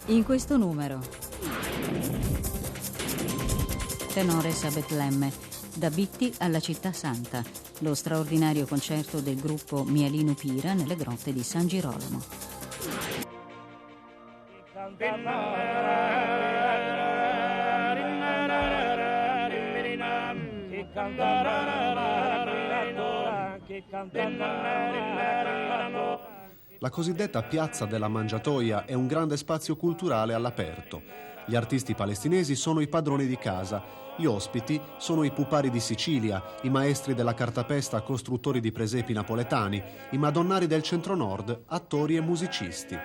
In questo numero, Tenores a Betlemme, da Bitti alla Città Santa, lo straordinario concerto del gruppo Mielinu Pira nelle grotte di San Girolamo. La cosiddetta Piazza della Mangiatoia è un grande spazio culturale all'aperto. Gli artisti palestinesi sono i padroni di casa, gli ospiti sono i pupari di Sicilia, i maestri della cartapesta, costruttori di presepi napoletani, i madonnari del centro-nord, attori e musicisti.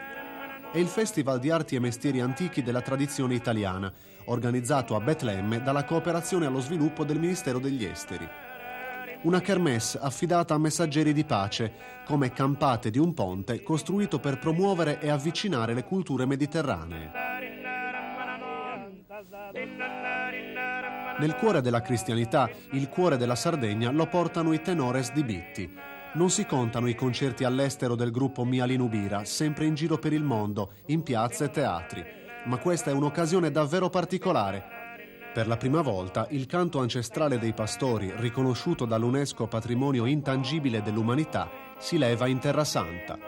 È il Festival di Arti e Mestieri Antichi della tradizione italiana, organizzato a Betlemme dalla Cooperazione allo Sviluppo del Ministero degli Esteri. Una kermesse affidata a messaggeri di pace, come campate di un ponte costruito per promuovere e avvicinare le culture mediterranee. Nel cuore della cristianità, il cuore della Sardegna lo portano i Tenores di Bitti. Non si contano i concerti all'estero del gruppo Mielinu Pira, sempre in giro per il mondo, in piazze e teatri. Ma questa è un'occasione davvero particolare. Per la prima volta il canto ancestrale dei pastori, riconosciuto dall'UNESCO patrimonio intangibile dell'umanità, si leva in Terra Santa.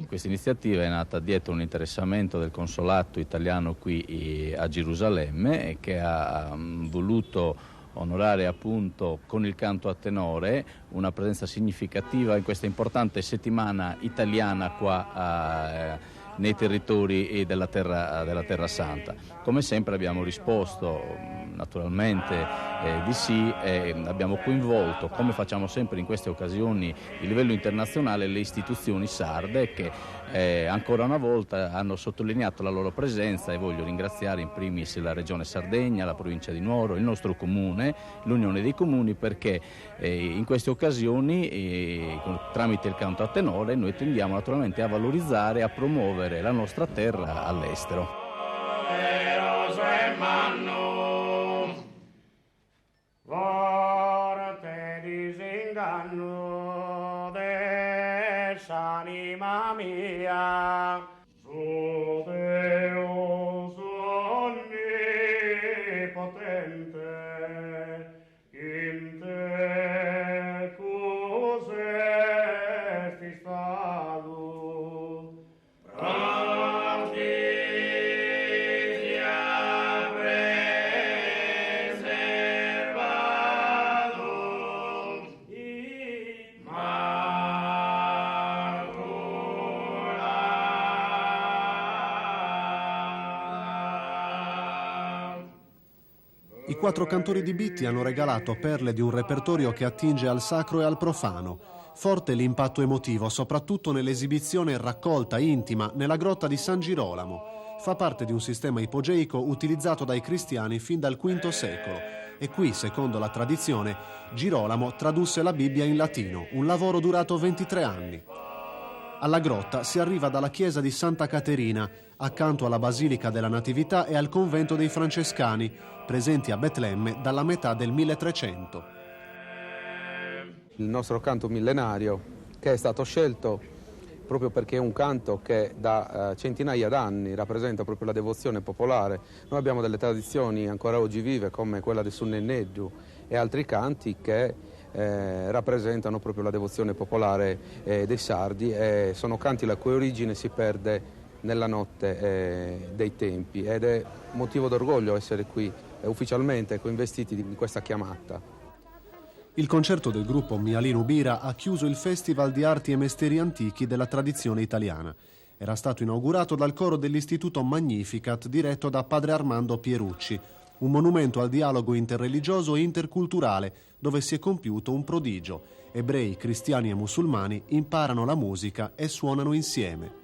Questa iniziativa è nata dietro un interessamento del consolato italiano qui a Gerusalemme, che ha voluto onorare appunto con il canto a tenore una presenza significativa in questa importante settimana italiana qua nei territori della Terra Santa. Come sempre abbiamo risposto naturalmente di sì, abbiamo coinvolto, come facciamo sempre in queste occasioni, il livello internazionale, le istituzioni sarde che ancora una volta hanno sottolineato la loro presenza, e voglio ringraziare in primis la Regione Sardegna, la provincia di Nuoro, il nostro comune, l'Unione dei Comuni, perché in queste occasioni tramite il canto a tenore noi tendiamo naturalmente a valorizzare e a promuovere la nostra terra all'estero. Forte disinganno dell'anima mia, su Deus onnipotente, in te cusesti stato, I quattro cantori di Bitti hanno regalato perle di un repertorio che attinge al sacro e al profano. Forte l'impatto emotivo, soprattutto nell'esibizione raccolta intima nella grotta di San Girolamo. Fa parte di un sistema ipogeico utilizzato dai cristiani fin dal V secolo. E qui, secondo la tradizione, Girolamo tradusse la Bibbia in latino, un lavoro durato 23 anni. Alla grotta si arriva dalla chiesa di Santa Caterina, accanto alla Basilica della Natività e al convento dei Francescani, presenti a Betlemme dalla metà del 1300. Il nostro canto millenario, che è stato scelto proprio perché è un canto che da centinaia d'anni rappresenta proprio la devozione popolare. Noi abbiamo delle tradizioni ancora oggi vive, come quella del Sunnenneddu e altri canti che rappresentano proprio la devozione popolare dei sardi, e sono canti la cui origine si perde nella notte dei tempi, ed è motivo d'orgoglio essere qui ufficialmente coinvestiti di questa chiamata. Il concerto del gruppo Mielinu Pira ha chiuso il Festival di Arti e Mestieri Antichi della tradizione italiana. Era stato inaugurato dal coro dell'Istituto Magnificat diretto da padre Armando Pierucci, un monumento al dialogo interreligioso e interculturale dove si è compiuto un prodigio. Ebrei, cristiani e musulmani imparano la musica e suonano insieme.